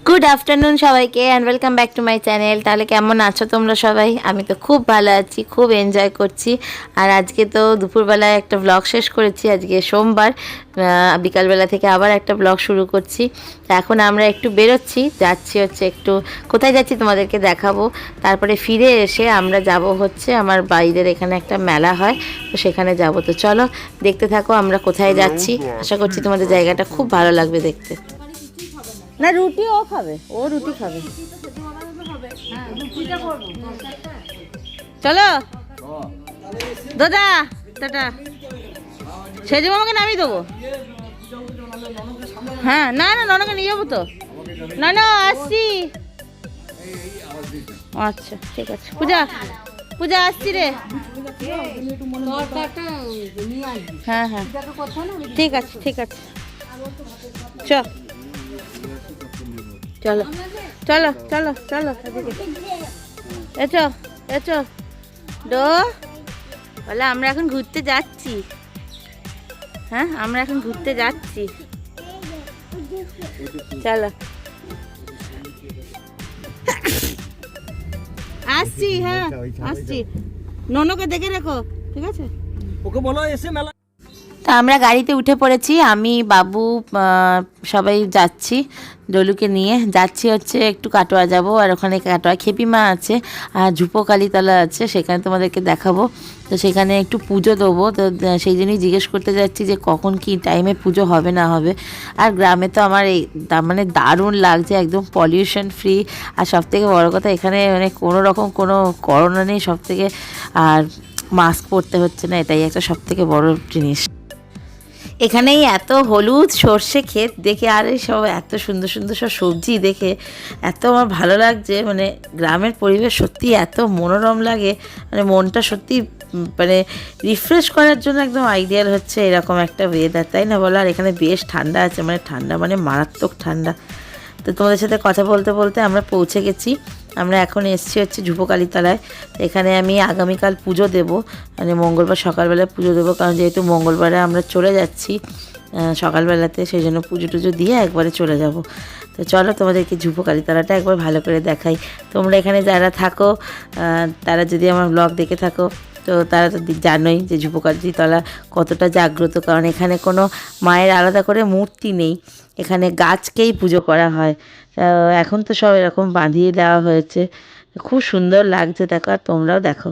Good afternoon সবাইকে and welcome back to my channel. তাহলে কেমন আছো তোমরা সবাই? আমি তো খুব ভালো আছি, খুব এনজয় করছি। আর আজকে তো দুপুরবেলায় একটা ব্লগ শেষ করেছি, আজকে সোমবার বিকালবেলা থেকে আবার একটা ব্লগ শুরু করছি। তো এখন আমরা একটু বেরোচ্ছি, যাচ্ছি হচ্ছে একটু, কোথায় যাচ্ছি তোমাদেরকে দেখাবো। তারপরে ফিরে এসে আমরা যাব হচ্ছে আমার বাইরের এখানে একটা মেলা হয়, তো সেখানে যাব। তো চলো দেখতে থাকো আমরা কোথায় যাচ্ছি। আশা করছি তোমাদের জায়গাটা খুব ভালো লাগবে দেখতে। না রুটি ও খাবে, ও রুটি খাবে। চলো দাদা, টাটা। সেজে মামাকে নামিয়ে দেবো। হ্যাঁ, না না, ননকে নিয়ে যাবো তো। না না, আসছি। আচ্ছা ঠিক আছে। পূজা, পূজা আসছি রে। হ্যাঁ হ্যাঁ, ঠিক আছে ঠিক আছে। চ চলো চলো চলো চলো, এচো এচো ডো। বলে আমরা এখন ঘুরতে যাচ্ছি। হ্যাঁ, আমরা এখন ঘুরতে যাচ্ছি। চলো আসছি। হ্যাঁ আসছি, ননকে দেখে রেখো, ঠিক আছে? ওকে বলো এসে মেলা। তা আমরা গাড়িতে উঠে পড়েছি, আমি বাবু সবাই যাচ্ছি। ডলুকে নিয়ে যাচ্ছি হচ্ছে একটু কাটোয়া যাব, আর ওখানে কাটোয়া খেপিমা আছে আর ঝুপো কালীতলা আছে, সেখানে তোমাদেরকে দেখাবো। তো সেখানে একটু পুজো দেবো, তো সেই জন্যই জিজ্ঞেস করতে যাচ্ছি যে কখন কি টাইমে পুজো হবে না হবে। আর গ্রামে তো আমার এই মানে দারুণ লাগছে, একদম পলিউশন ফ্রি। আর সবথেকে বড় কথা, এখানে মানে কোনো রকম কোনো করোনা নেই সবথেকে। আর মাস্ক পরতে হচ্ছে না, এটাই একটা সবথেকে বড় জিনিস। এখানেই এত হলুদ সর্ষে ক্ষেত দেখে, আর এই সব এত সুন্দর সুন্দর সব সবজি দেখে এত আমার ভালো লাগছে। মানে গ্রামের পরিবেশ সত্যি এত মনোরম লাগে, মানে মনটা সত্যি মানে রিফ্রেশ করার জন্য একদম আইডিয়াল হচ্ছে এরকম একটা ওয়েদার, তাই না বলো? আর এখানে বেশ ঠান্ডা আছে, মানে ঠান্ডা মানে মারাত্মক ঠান্ডা। তো তোমাদের সাথে কথা বলতে বলতে আমরা পৌঁছে গেছি। আমরা এখন এসেছি হচ্ছে ঝুপোকালীতলায়। এখানে আমি আগামীকাল পুজো দেব, মানে মঙ্গলবার সকালবেলায় পুজো দেবো, কারণ যেহেতু মঙ্গলবারে আমরা চলে যাচ্ছি সকালবেলাতে, সেই জন্য পুজো টুজো দিয়ে একবারে চলে যাব। তো চলো তোমাদেরকে ঝুপোকালীতলাটা একবার ভালো করে দেখাই। তোমরা এখানে যারা থাকো, তারা যদি আমার ব্লগ দেখে থাকো, তো তারা তো জানোই যে ঝুপোকালীতলা কতটা জাগ্রত, কারণ এখানে কোনো মায়ের আলাদা করে মূর্তি নেই, এখানে গাছকেই পুজো করা হয়। এখন তো সব এরকম বাঁধিয়ে দেওয়া হয়েছে, খুব সুন্দর লাগছে দেখো, আর তোমরাও দেখো।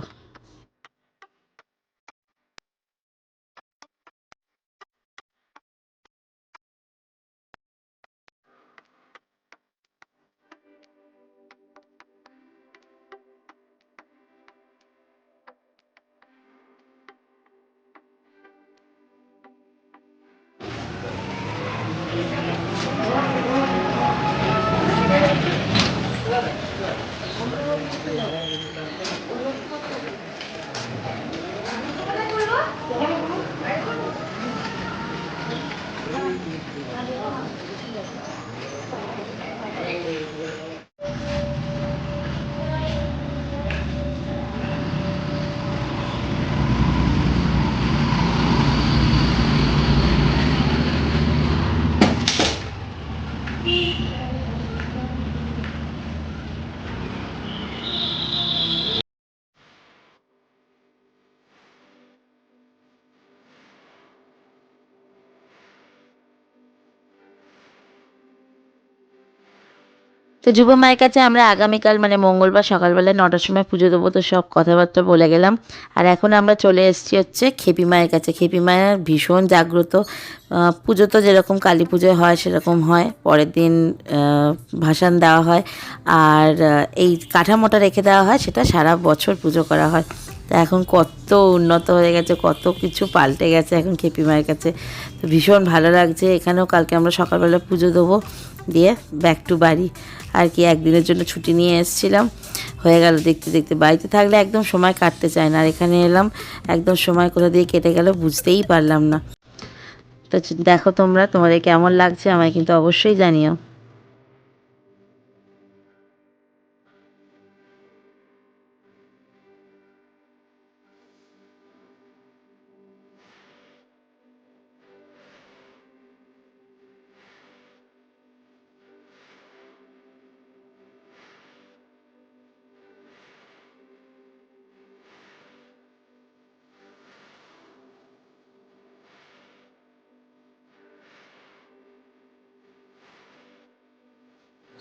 তো যুব মায়ের কাছে আমরা আগামীকাল মানে মঙ্গলবার সকালবেলায় 9টার সময় পুজো দেবো, তো সব কথাবার্তা বলে গেলাম। আর এখন আমরা চলে এসেছি হচ্ছে খেপি মায়ের কাছে। খেপি মায়ের ভীষণ জাগ্রত, পুজো তো যেরকম কালী পুজোয় হয় সেরকম হয়, পরের দিন ভাসান দেওয়া হয়। আর এই কাঠামোটা রেখে দেওয়া হয়, সেটা সারা বছর পুজো করা হয়। তা এখন কত উন্নত হয়ে গেছে, কত কিছু পাল্টে গেছে এখন খেপি মায়ের কাছে। তো ভীষণ ভালো লাগছে। এখানেও কালকে আমরা সকালবেলা পুজো দেবো, দিয়ে ব্যাক টু বাড়ি। আর কি, একদিনের জন্য ছুটি নিয়ে এসেছিলাম, হয়ে গেল দেখতে দেখতে। বাড়িতে থাকলে একদম সময় কাটতে চায় না, আর এখানে এলাম, একদম সময় কোথা দিয়ে কেটে গেল বুঝতেই পারলাম না। তো দেখো তোমরা, তোমাদের কেমন লাগছে আমায় কিন্তু অবশ্যই জানিও।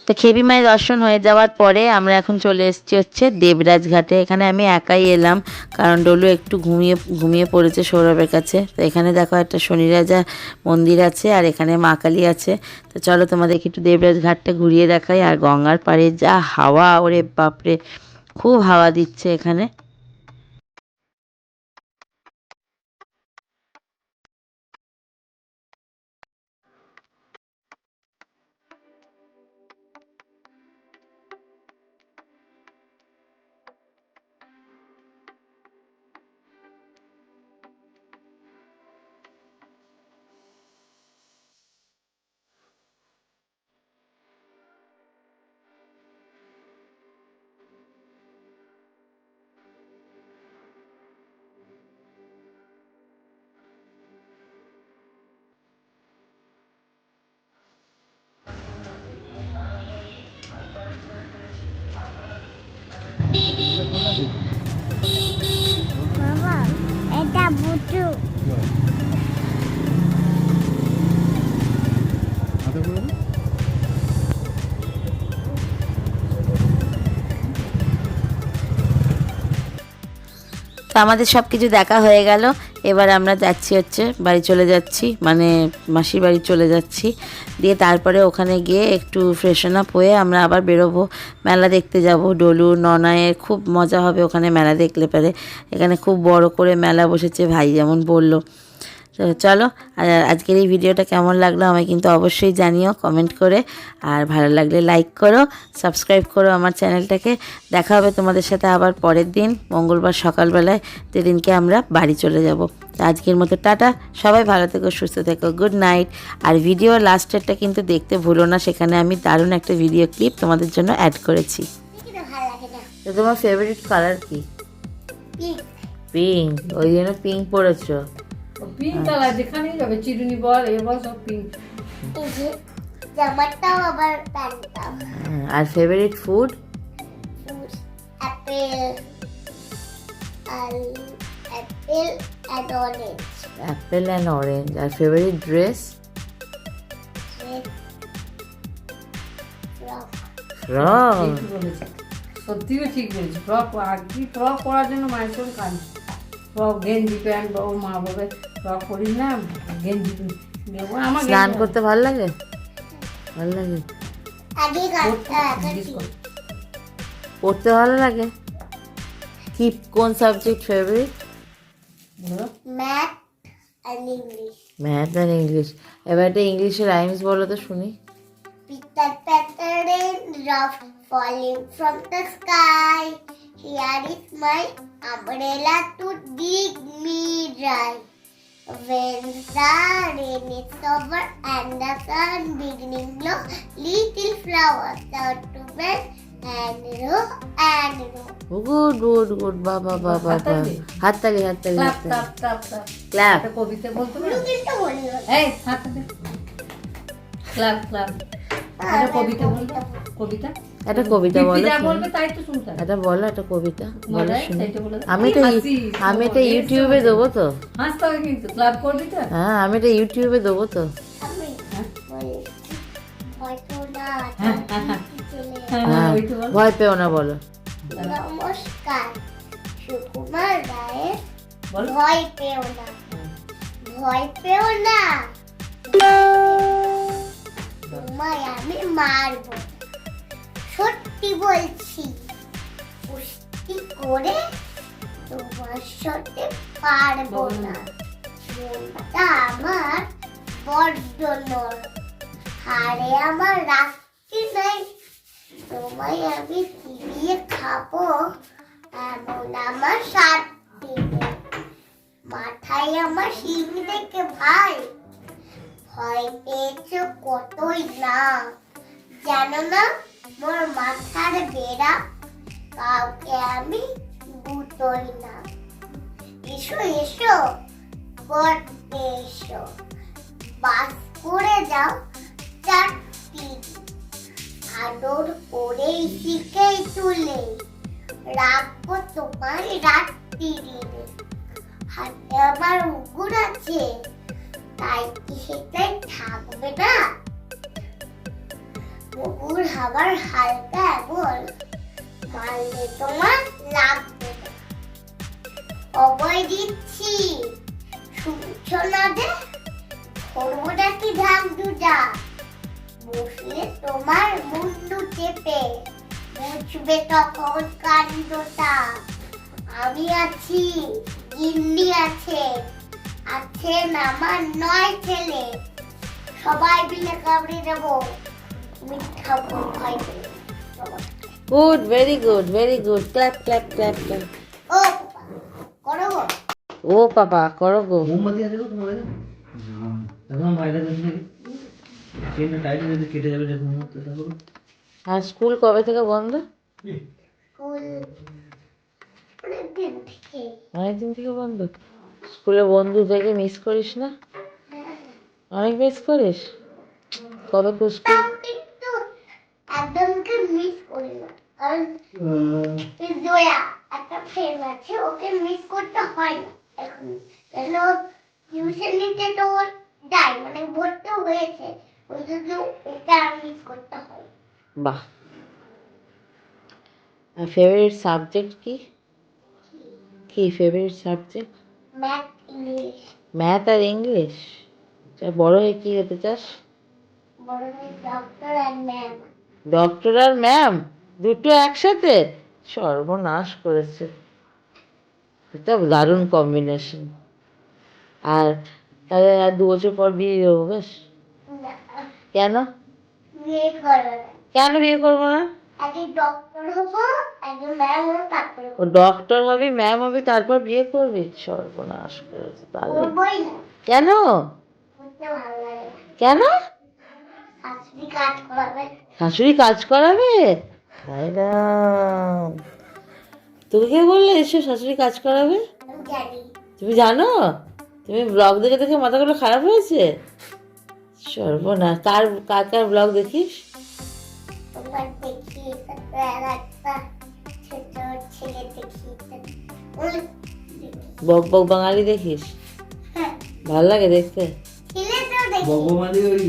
তো খেবি মায়ের দর্শন হয়ে যাওয়ার পরে আমরা এখন চলে এসেছি হচ্ছে দেবরাজ ঘাটে। এখানে আমি একাই এলাম, কারণ ডলু একটু ঘুমিয়ে ঘুমিয়ে পড়েছে সৌরভের কাছে। তো এখানে দেখো একটা শনি রাজা মন্দির আছে, আর এখানে মা কালী আছে। তো চলো তোমাদেরকে একটু দেবরাজ ঘাটটা ঘুরিয়ে দেখাই। আর গঙ্গার পাড়ে যা হাওয়া, ওরে বাপরে, খুব হাওয়া দিচ্ছে এখানে। বাবা এটা বুটু তো আমাদের সব কিছু দেখা হয়ে গেল। এবার আমরা যাচ্ছি হচ্ছে বাড়ি চলে যাচ্ছি, মানে মাসির বাড়ি চলে যাচ্ছি। দিয়ে তারপরে ওখানে গিয়ে একটু ফ্রেশন আপ হয়ে আমরা আবার বেরোবো, মেলা দেখতে যাব। ডলু ননায়ের খুব মজা হবে ওখানে মেলা দেখলে পারে। এখানে খুব বড় করে মেলা বসেছে, ভাই যেমন বললো। তো চলো, আর আজকের এই ভিডিওটা কেমন লাগলো আমায় কিন্তু অবশ্যই জানিও কমেন্ট করে। আর ভালো লাগলে লাইক করো, সাবস্ক্রাইব করো আমার চ্যানেলটাকে। দেখা হবে তোমাদের সাথে আবার পরের দিন মঙ্গলবার সকালবেলায়, যেদিনকে আমরা বাড়ি চলে যাব। তো আজকের মতো টাটা, সবাই ভালো থেকো, সুস্থ থেকো, গুড নাইট। আর ভিডিও লাস্টেরটা কিন্তু দেখতে ভুলো না, সেখানে আমি দারুণ একটা ভিডিও ক্লিপ তোমাদের জন্য অ্যাড করেছি। ভালো লাগে না তো তোমার ফেভারিট কালার কি? পিঙ্ক পিঙ্ক, ওই জন্য পিঙ্ক পরেছো। পিঙ্ক কালার যেখানেই যাবে, চিরুনি বল এ বল সব পিঙ্ক। এই যে জামাটাও আবার প্যান্টটাও আর favourite food? Apple and orange. Apple and orange. আর ফেভারিট ড্রেস? Frock. ফ্রক। ঠিক বলেছে, সত্যিও ঠিক বলেছে। ফ্রক আর কি, ফ্রক পরার জন্য মায়ের সঙ্গে কাজ। ফ্রক গেঞ্জি প্যান্ট, ও মা বলে ফ্রক পরিস না, গেঞ্জি নেবো। আমার স্নান করতে ভালো লাগে? ভালো লাগে। আগে পড়তে ভালো লাগে? কি, কোন subject favourite? math and English. Math আর ইংলিশ। এবার একটা ইংলিশের রাইমস বলো তো শুনি। Peter Peter raindrop falling from the sky. Here is my umbrella to dig me dry. When the rain is over and the sun beginning glow, little flowers start to bend and grow and grow. Good good good, বাবা বাবা, হাততালি হাততালি clap হাততালি। Clap clap clap. Clap. একটা কবিতা বলতে পারো? কিন্তু বলি এই হাতটা দে। Clap clap. একটা কবিতা বলতে, কবিতা একটা কবিতা বলো যা শুনি। বলবে তাই তো শুনতে হবে। এটা বলো, একটা কবিতা বলো মনে শুনি। তাইটা বলে দাও। আমি এটা আমি এটা ইউটিউবে দেবো তো। হাসতে হবে কিন্তু, ক্লাব করবি তো। হ্যাঁ, আমি এটা ইউটিউবে দেবো তো। আমি বলি হয়তো না চলে হ্যাঁ ওই তো বল। ভয় পেও না বলো। নমস্কার সুকুমার রায়ের বল। ভয় পেও না ভয় পেও না তোমায় আমি মারব সত্যি বলছি কুস্তি করে তোমার সাথে পারবো না মনটা আমার বড্ড নর হারে আমার রাখতে নাই তোমায় আমি চিবিয়ে খাবো এমন আমার শান্তি নেই মাথায় আমার শিং দেখে ভাই ভয় পেয়েছো কতই না জানো না মোর মাথার বেড়া কাউকে আমি গুতোই না এসো এসো করতে এসো বাস করে যাও চারটি আদর করে শিখেই তুলে রাখবো তোমার রাত্রি দিনে হাতে আমার উগুর আছে তাই কি সেটাই থাকবে না কুকুর আবার হালকা এমন মারলে তোমার লাগবে না। অভয় দিচ্ছি, শুনছো না যে ধরবো নাকি ঢাক দুটা, বসলে তোমার মুন্ডু চেপে বুঝবে তখন কাণ্ডটা। আমি আছি, গিন্নি আছে, আছেন আমার 9 ছেলে, সবাই মিলে কামড়ে দেবো মিথ্যা ভুল খাইবে। Good, very good, very good. Clap clap clap clap. ও বাবা, করো গো। ও বাবা, করো গো। মোমবাতি আছে গো তোমার কাছে? এখন বাইরে যাচ্ছে ট্রেনটা টাইট হয়ে কেটে যাবে যখন চেষ্টা করো। আর স্কুল কবে থেকে বন্ধ? স্কুল অনেকদিন থেকে। অনেকদিন থেকে বন্ধ। স্কুলে বন্ধু থেকে মিস করিস না? অনেক মিস করিস? কবে তো স্কুল? তাও কিন্তু একদমকে মিস করি না, কারণ এই জয়া একটা ফ্রেন্ড আছে, ওকে মিস করতে হয় না এখন, কেন টিউশন নিতে তো ও যায়, মানে ভর্তি হয়েছে, ওই জন্য ওকে আর মিস করতে হয়। বাহ। আর ফেভারিট সাবজেক্ট কি? কি favourite subject? Math, English. Math আর ইংলিশ। বড় হয়ে কি হতে চাস? বড় হয়ে ডক্টর আর ম্যাম। ডক্টর আর ম্যাম দুটো একসাথে? সর্বনাশ করেছে, এটা দারুণ কম্বিনেশন। আর তাহলে আর 2 বছর পর বিয়ে দেবো বেশ? না, কেন? বিয়ে করবো না, কেন বিয়ে করবো না? আগে ডক্টর হবো, আগে ম্যাম হবো, তারপরে ও ডক্টর হবি, ম্যাম হবি, তারপর বিয়ে করবি? সর্বনাশ করেছে তাহলে। করবোই না, কেন? করতে ভালো লাগে না। কেন? শাশুড়ি কাজ করাবে। শাশুড়ি কাজ করাবে? তাই না, তোকে কে বললে এসব শাশুড়ি কাজ করাবে? আমি জানি। তুমি জানো? তুমি ব্লগ দেখে দেখে মাথাগুলো খারাপ হয়েছে? সর্বনাশ। কার কার কার ব্লগ দেখিস? তোমার দেখি, তারপরে আর একটা ছোট ছেলে দেখি, ওই দেখি। বক বক বাঙালি দেখিস? হ্যাঁ, ভালো লাগে দেখতে? ছেলেটাও দেখি। ভগবানের ওই